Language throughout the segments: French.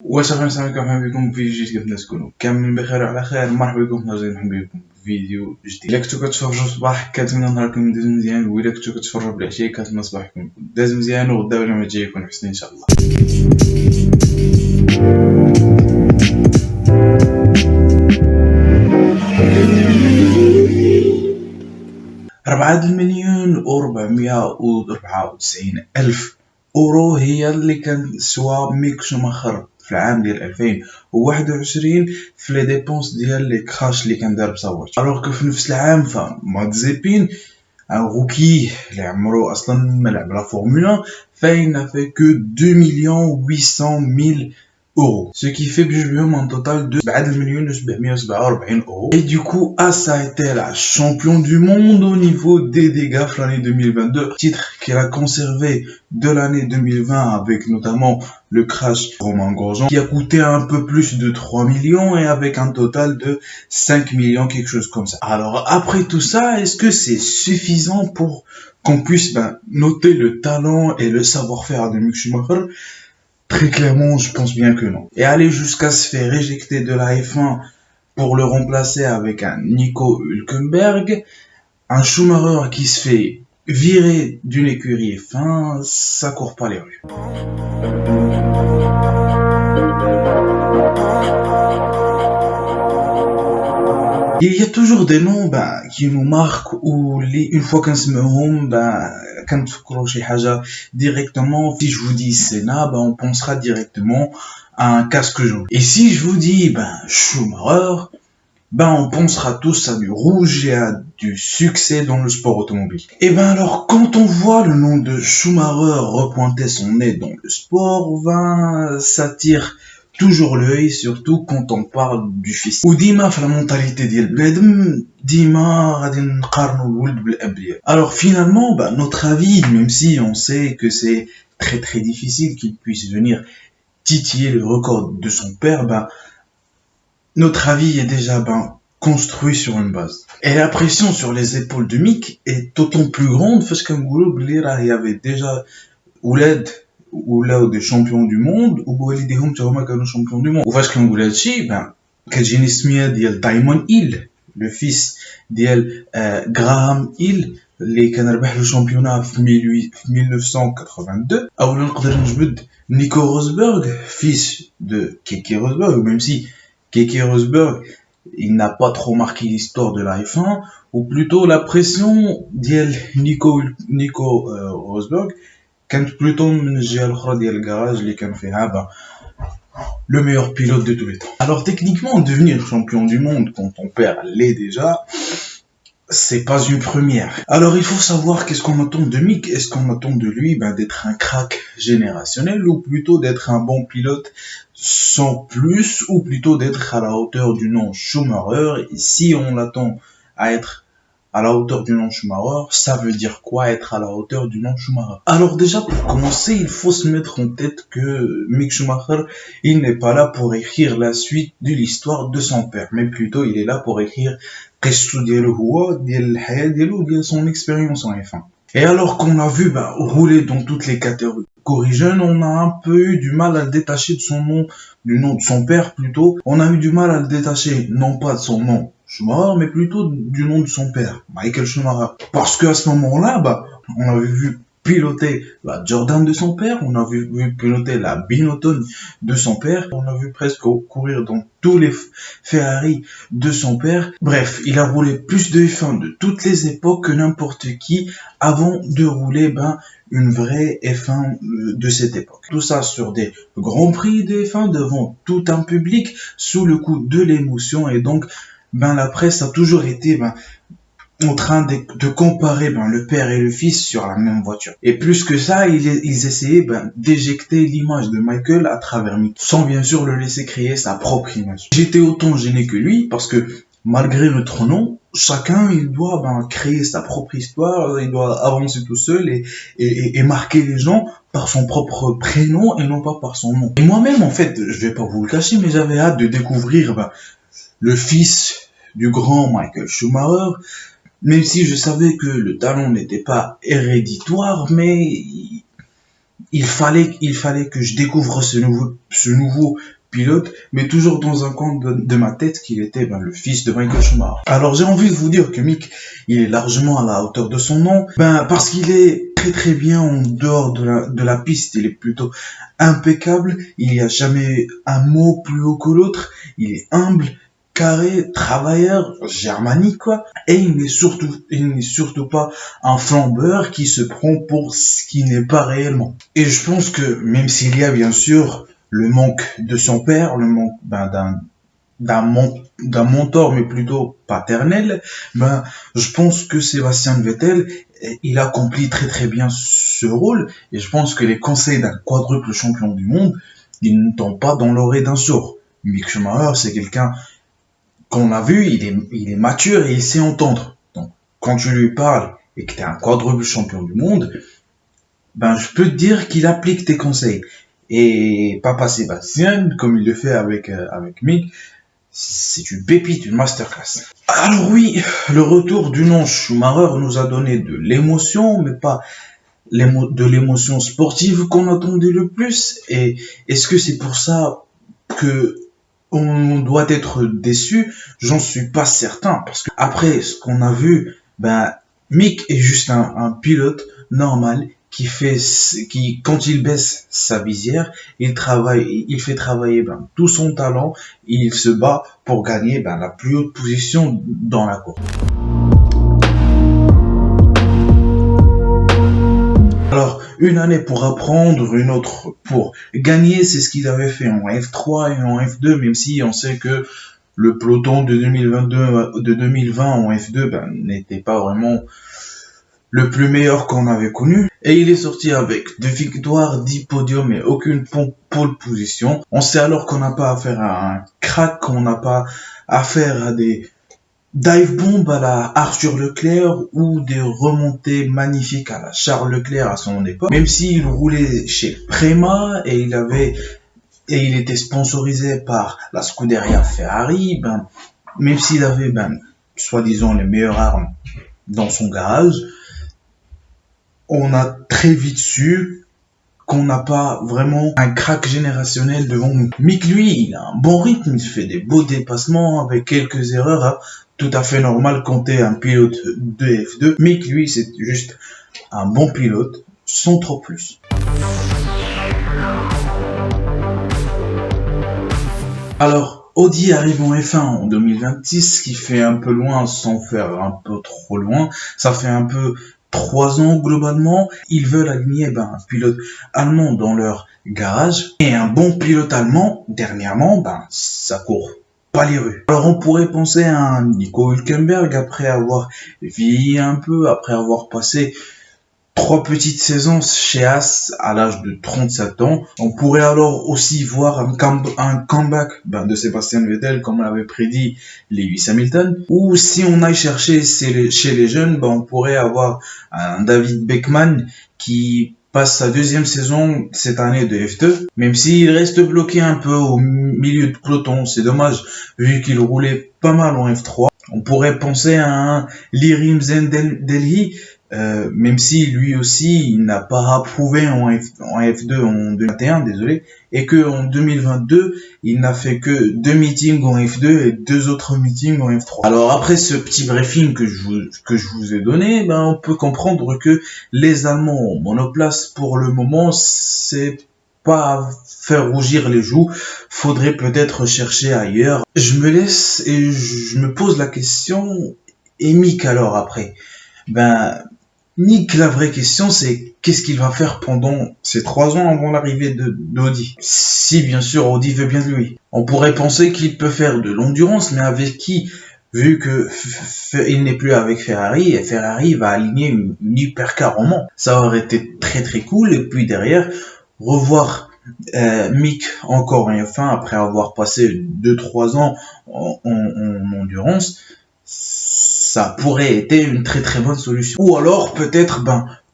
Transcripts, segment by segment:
واشرف السلام عليكم، مرحبا بكم في فيديو جديد. كيف تكونوا كاملين بخير وعلى خير؟ مرحبا بكم مرحبا بكم في فيديو جديد. الا كنتو كتفرجوا الصباح كنتمنى نهاركم يدوز مزيان، وإلا كنتو كتفرجوا بالعشيه كنتمنى صباحكم داز مزيان وغدا ولا ما تجي يكون حسن ان شاء الله. 4,494,000 أورو هي اللي كان سوا ميك شوماخر في العام ديال 2021 في لي ديبونس ديال لي كراش اللي كان دار بصوت. الوغ كو في نفس العام فماكزيبين ان روكي اللي عمرو اصلا ما لعب لا فورمولا فاين في كو 2,800,000 euros, ce qui fait بجوجهم un total de 7,747,000 euros. Et du coup, ça a été la champion du monde au niveau des dégâts l'année 2022, titre qu'elle a conservé de l'année 2020 avec notamment le crash Romain Grosjean qui a coûté un peu plus de 3 millions et avec un total de 5 millions, quelque chose comme ça. Alors après tout ça, est-ce que c'est suffisant pour qu'on puisse noter le talent et le savoir-faire de Mick Schumacher? Très clairement, je pense bien que non. Et aller jusqu'à se faire éjecter de la F1 pour le remplacer avec un Nico Hülkenberg, un Schumacher qui se fait virer d'une écurie F1, ça court pas les rues. Il y a toujours des noms qui nous marquent ou une fois qu'on se met home, quand directement, si je vous dis Senna, on pensera directement à un casque jaune. Et si je vous dis Schumacher, on pensera tous à du rouge et à du succès dans le sport automobile. Et alors, quand on voit le nom de Schumacher repointer son nez dans le sport, ça tire toujours l'œil, surtout quand on parle du fils. Ou dima في la mentalité ديال بنادم ديما غادي نقارنوا الولد بالابيض. Alors finalement, notre avis, même si on sait que c'est très très difficile qu'il puisse venir titiller le record de son père, notre avis est déjà construit sur une base. Et la pression sur les épaules de Mick est d'autant plus grande parce qu'un groupe il y avait déjà Ouled ou là des champions du monde ou والديهم حتى هما كانوا champions du monde. وفاش كنقول هادشي كتجيني السميه ديال دايمون إيل, le fils ديال غراهام إيل اللي كان ربح له شامبيونا في 1982. او نقدر نجبد نيكو روزبرغ, fils de Keke Rosberg, même si Keke Rosberg il n'a pas trop marqué l'histoire de la F1, ou plutôt la pression ديال Nico Rosberg كانت plutôt من الجهة الأخرى ديال الجراج اللي كان فيها le meilleur pilote de tous les temps. Alors techniquement, devenir champion du monde quand ton père l'est déjà, c'est pas une première. Alors il faut savoir qu'est-ce qu'on attend de Mick. Est-ce qu'on attend de lui d'être un crack générationnel, ou plutôt d'être un bon pilote sans plus, ou plutôt d'être à la hauteur du nom Schumacher? Et si on l'attend à être à la hauteur du nom Schumacher, ça veut dire quoi être à la hauteur du nom Schumacher? Alors déjà, pour commencer, il faut se mettre en tête que Mick Schumacher, il n'est pas là pour écrire la suite de l'histoire de son père, mais plutôt il est là pour écrire son expérience en F1. Et alors qu'on a vu rouler dans toutes les catégories jeunes, on a un peu eu du mal à le détacher de son nom, du nom de son père plutôt. On a eu du mal à le détacher, non pas de son nom Schumacher, mais plutôt du nom de son père, Michael Schumacher. Parce qu'à ce moment-là, on avait vu piloter la Jordan de son père, on a vu piloter la Binotton de son père, on a vu presque courir dans tous les Ferrari de son père. Bref, il a roulé plus de F1 de toutes les époques que n'importe qui avant de rouler une vraie F1 de cette époque. Tout ça sur des grands prix de F1 devant tout un public, sous le coup de l'émotion. Et donc la presse a toujours été en train de comparer le père et le fils sur la même voiture. Et plus que ça, ils essayaient d'éjecter l'image de Michael à travers Mick, sans bien sûr le laisser créer sa propre image. J'étais autant gêné que lui, parce que malgré notre nom, chacun il doit créer sa propre histoire, il doit avancer tout seul et marquer les gens par son propre prénom et non pas par son nom. Et moi-même, en fait, je vais pas vous le cacher, mais j'avais hâte de découvrir le fils du grand Michael Schumacher, même si je savais que le talent n'était pas héréditoire, mais il fallait que je découvre ce nouveau pilote, mais toujours dans un coin de ma tête qu'il était le fils de Michael Schumacher. Alors j'ai envie de vous dire que Mick, il est largement à la hauteur de son nom, parce qu'il est très très bien en dehors de la piste, il est plutôt impeccable, il n'y a jamais un mot plus haut que l'autre, il est humble, carré, travailleur, germanique quoi, et il n'est surtout pas un flambeur qui se prend pour ce qui n'est pas réellement. Et je pense que même s'il y a bien sûr le manque de son père, le manque d'un mentor, mais plutôt paternel, je pense que Sébastien Vettel, il accomplit très très bien ce rôle, et je pense que les conseils d'un quadruple champion du monde, ils ne tombent pas dans l'oreille d'un sourd. Mick Schumacher, c'est quelqu'un qu'on a vu, il est mature et il sait entendre. Donc, quand tu lui parles et que tu es un quadruple champion du monde, je peux te dire qu'il applique tes conseils. Et Papa Sébastien, comme il le fait avec Mick, c'est une pépite, une masterclass. Alors oui, le retour du nom Schumacher nous a donné de l'émotion, mais pas de l'émotion sportive qu'on attendait le plus. Et est-ce que c'est pour ça que on doit être déçu? J'en suis pas certain, parce que après ce qu'on a vu, Mick est juste un pilote normal qui quand il baisse sa visière, il fait travailler tout son talent, et il se bat pour gagner la plus haute position dans la course. Alors, une année pour apprendre, une autre pour gagner, c'est ce qu'il avait fait en F3 et en F2, même si on sait que le peloton de 2020 en F2 n'était pas vraiment le plus meilleur qu'on avait connu. Et il est sorti avec 2 victoires, 10 podiums et aucune pole position. On sait alors qu'on n'a pas affaire à un crack, qu'on n'a pas affaire à des dive bomb à la Arthur Leclerc ou des remontées magnifiques à la Charles Leclerc à son époque. Même s'il roulait chez Prema et il était sponsorisé par la Scuderia Ferrari, même s'il avait soi-disant les meilleures armes dans son garage, on a très vite su qu'on n'a pas vraiment un crack générationnel devant nous. Mick, lui, il a un bon rythme, il fait des beaux dépassements avec quelques erreurs, tout à fait normal quand t'es un pilote de F2. Mick, lui, c'est juste un bon pilote, sans trop plus. Alors, Audi arrive en F1 en 2026, ce qui fait un peu loin sans faire un peu trop loin. Ça fait un peu 3 ans globalement. Ils veulent aligner un pilote allemand dans leur garage. Et un bon pilote allemand, dernièrement, ça court pas les rues. Alors on pourrait penser à un Nico Hülkenberg après avoir vieilli un peu, après avoir passé 3 petites saisons chez Haas à l'âge de 37 ans. On pourrait alors aussi voir un comeback de Sébastien Vettel comme l'avait prédit Lewis Hamilton. Ou si on aille chercher chez les jeunes, on pourrait avoir un David Beckman qui passe sa 2e saison cette année de F2, même s'il reste bloqué un peu au milieu de peloton. C'est dommage vu qu'il roulait pas mal en F3. On pourrait penser à un Lirim Zendelhi, même si lui aussi il n'a pas approuvé en F2 en 2021, désolé, et que en 2022 il n'a fait que 2 meetings en F2 et 2 autres meetings en F3. Alors après ce petit briefing que je vous ai donné, on peut comprendre que les Allemands ont monoplace pour le moment, c'est pas faire rougir les joues, faudrait peut-être chercher ailleurs. Je me laisse et je me pose la question, et Mick alors après, Mick, la vraie question, c'est qu'est-ce qu'il va faire pendant ces 3 ans avant l'arrivée d'Audi? Si, bien sûr, Audi veut bien de lui. On pourrait penser qu'il peut faire de l'endurance, mais avec qui? Vu que il n'est plus avec Ferrari, et Ferrari va aligner une hypercar en Mans. Ça aurait été très très cool, et puis derrière, revoir Mick encore en F1 après avoir passé 2-3 ans en endurance, ça pourrait être une très très bonne solution. Ou alors peut-être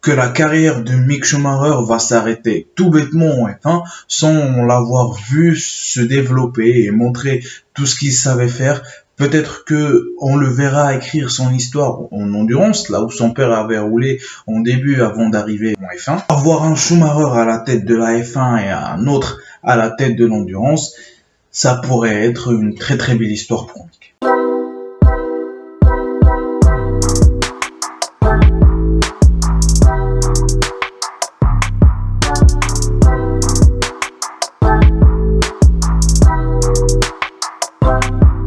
que la carrière de Mick Schumacher va s'arrêter tout bêtement en F1 sans l'avoir vu se développer et montrer tout ce qu'il savait faire Peut-être que on le verra écrire son histoire en endurance, là où son père avait roulé en début avant d'arriver en F1. Avoir un Schumacher à la tête de la F1 et un autre à la tête de l'endurance, ça pourrait être une très très belle histoire pour Mick.